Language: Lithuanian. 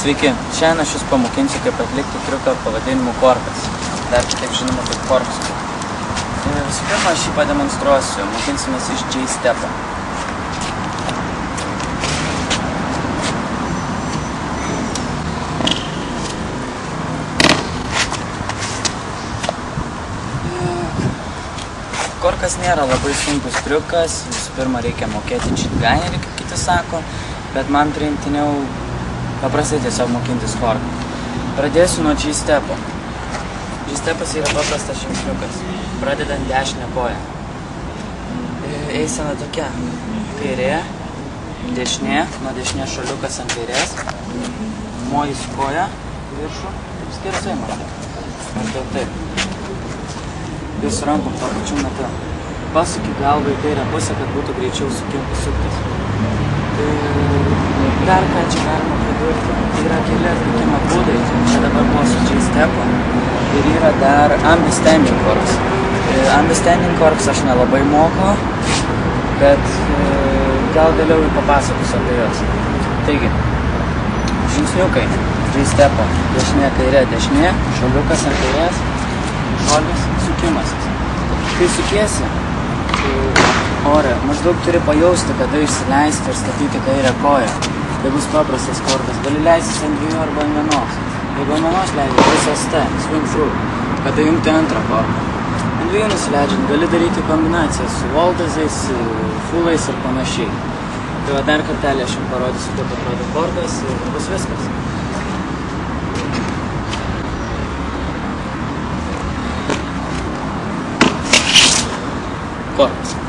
Sveiki, šiandien aš jūs pamokinsiu, kaip atlikti triuką pavadinimu korkas, dar kitaip žinoma kaip korksų. Visų pirma, aš jį pademonstruosiu, mokinsimės iš J-stepo. Korkas nėra labai sunkus triukas, visų pirma reikia mokėti čitgainerį, kaip kiti sako, bet man priimtiniau paprastai tiesiog mokintis korką. Pradėsiu nuo J-stepo. J-stepas yra paprastas žingsniukas, pradedant dešinę koją. Eisena tokia, kairė, dešinė, nuo dešinės šuoliukas ant kairės, moji su koja viršų, taip skersai maždaug taip. Ir su rankom to pačiu metu. Pasuki galvą į kairę pusę, kad būtų greičiau suktis. Dar ką čia galima pridurti, yra keli atlikimo būdai, čia dabar buvo su J-stepo ir yra dar ambi-standing korks. Ambi-standing korks aš nelabai moku, bet gal vėliau ir papasakosiu apie juos. Taigi, žingsniukai, J-stepo, dešinė, kairė, dešinė, šuoliukas ant kairės, šuolis, sukimasis. Kai sukiesi ore, maždaug turi pajausti, kada išsileisti ir statyti kairę koją. Tai bus paprastas korkas. Gali leistis ant dviejų arba ant vienos. Jeigu ant vienos leidži, visas T, swing through, kada jungti antrą korką. Ant dviejų nusileidžiant, gali daryti kombinacijas su voldazais, fullais ir panašiai. Tai va dar kartelį aš jums parodysiu, kaip atrodo korkas ir bus viskas. Korkas.